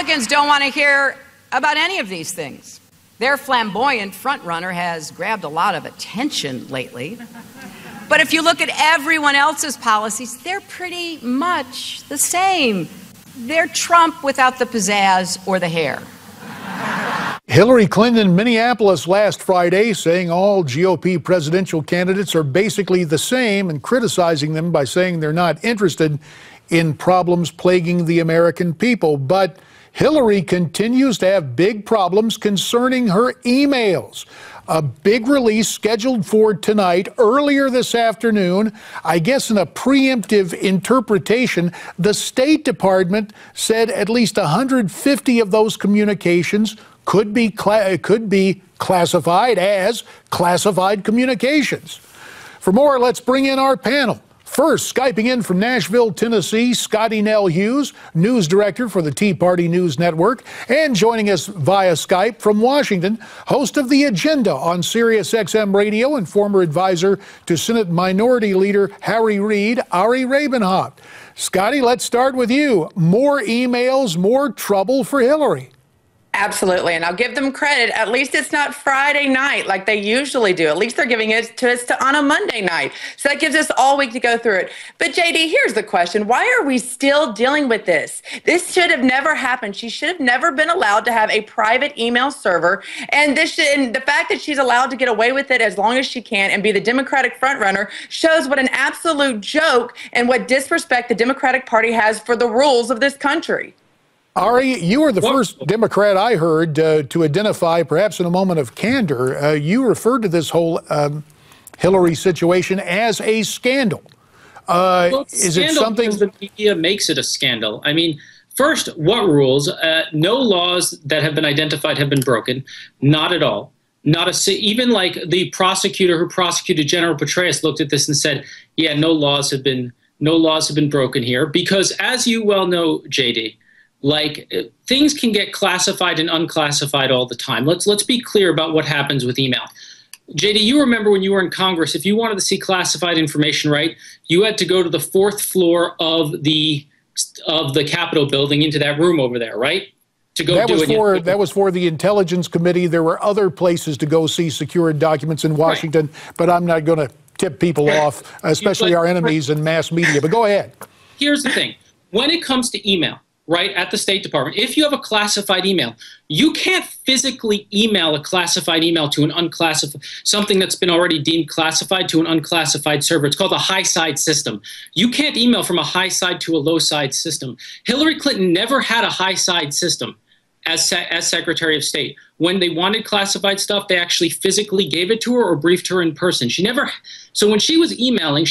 Republicans don't want to hear about any of these things. Their flamboyant frontrunner has grabbed a lot of attention lately. But if you look at everyone else's policies, they're pretty much the same. They're Trump without the pizzazz or the hair. Hillary Clinton in Minneapolis last Friday saying all GOP presidential candidates are basically the same and criticizing them by saying they're not interested in problems plaguing the American people. But Hillary continues to have big problems concerning her emails. A big release scheduled for tonight, earlier this afternoon. I guess in a preemptive interpretation, the State Department said at least 150 of those communications could be classified as classified communications. For more, let's bring in our panel. First, Skyping in from Nashville, Tennessee, Scottie Nell Hughes, news director for the Tea Party News Network, and joining us via Skype from Washington, host of The Agenda on Sirius XM Radio and former advisor to Senate Minority Leader Harry Reid, Ari Rabin-Havt. Scottie, let's start with you. More emails, more trouble for Hillary. Absolutely. And I'll give them credit. At least it's not Friday night like they usually do. At least they're giving it to us on a Monday night. So that gives us all week to go through it. But JD, here's the question. Why are we still dealing with this? This should have never happened. She should have never been allowed to have a private email server. And the fact that she's allowed to get away with it as long as she can and be the Democratic frontrunner shows what an absolute joke and what disrespect the Democratic Party has for the rules of this country. Ari, you were the first Democrat I heard to identify, perhaps in a moment of candor, you referred to this whole Hillary situation as a scandal. Well, is it something the media makes it a scandal? I mean, first, what rules? No laws that have been identified have been broken. Not at all. Even like the prosecutor who prosecuted General Petraeus looked at this and said, "Yeah, no laws have been broken here." Because, as you well know, JD, like things can get classified and unclassified all the time. Let's be clear about what happens with email. JD, you remember when you were in Congress, if you wanted to see classified information, right, you had to go to the 4th floor of the Capitol building into that room over there, right? To go that was for the Intelligence Committee. There were other places to go see secured documents in Washington, right. But I'm not going to tip people off, especially our enemies in mass media. But go ahead. Here's the thing. When it comes to email, right, at the State Department, if you have a classified email, you can't physically email a classified email to an unclassified, something that's been already deemed classified to an unclassified server. It's called a high side system. You can't email from a high side to a low side system. Hillary Clinton never had a high side system as Secretary of State. When they wanted classified stuff, they actually physically gave it to her or briefed her in person. So when she was emailing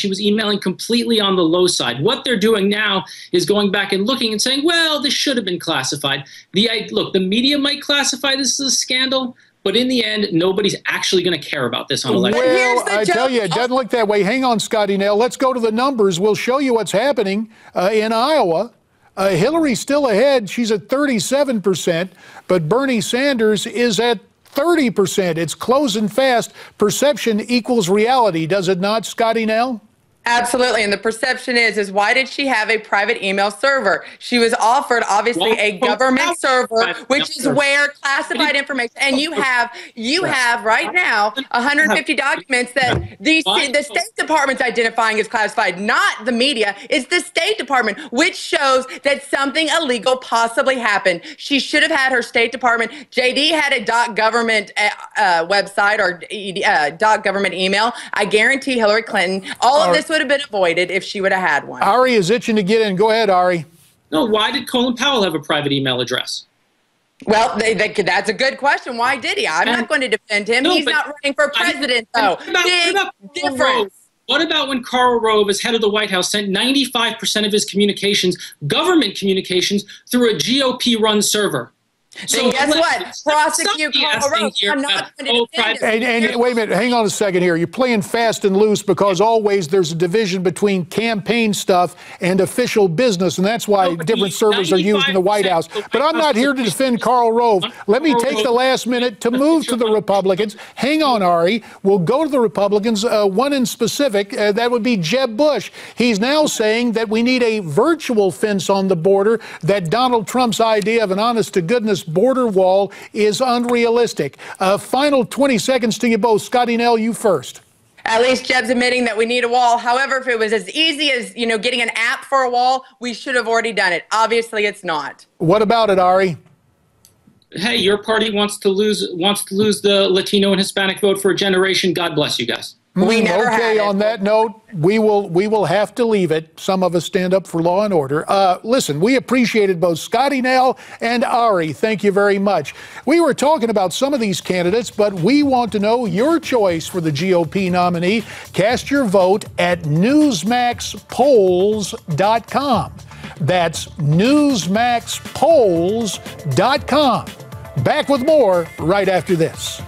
completely on the low side. What they're doing now is going back and looking and saying, well, this should have been classified. Look, the media might classify this as a scandal, but in the end, nobody's actually going to care about this on election. Well, I tell you, it doesn't look that way. Hang on, Scottie Nell. Let's go to the numbers. We'll show you what's happening in Iowa. Hillary's still ahead. She's at 37%, but Bernie Sanders is at 30%. It's closing fast. Perception equals reality, does it not, Scottie Nell? Absolutely. And the perception is why did she have a private email server? She was offered, obviously, a government server, which is where classified information, and you have right now 150 documents that the State Department's identifying as classified, not the media. It's the State Department, which shows that something illegal possibly happened. She should have had her State Department. JD had a .government website or .government email. I guarantee Hillary Clinton, all of this would have been avoided if she would have had one. Ari is itching to get in. Go ahead, Ari. No, why did Colin Powell have a private email address? Well, that's a good question. Why did he? I'm not going to defend him. He's not running for president, though. Big difference. What about when Karl Rove, as head of the White House, sent 95% of his communications, government communications, through a GOP-run server? Then guess what? Prosecute Karl Rove. I'm not going to defend him. And wait a minute, hang on a second here. You're playing fast and loose because always there's a division between campaign stuff and official business, and that's why different servers are used in the White House. But I'm not here to defend Karl Rove. Let me take the last minute to move to the Republicans. Hang on, Ari. We'll go to the Republicans, one in specific. That would be Jeb Bush. He's now saying that we need a virtual fence on the border, that Donald Trump's idea of an honest-to-goodness border wall is unrealistic. Final 20 seconds to you both. Scottie Nell, you first. At least Jeb's admitting that we need a wall. However, if it was as easy as, getting an app for a wall, we should have already done it. Obviously, it's not. What about it, Ari? Hey, your party wants to lose the Latino and Hispanic vote for a generation. God bless you guys. We never had it. On that note, we will have to leave it. Some of us stand up for law and order. Listen, we appreciated both Scottie Nell and Ari. Thank you very much. We were talking about some of these candidates, but we want to know your choice for the GOP nominee. Cast your vote at newsmaxpolls.com. That's newsmaxpolls.com. Back with more right after this.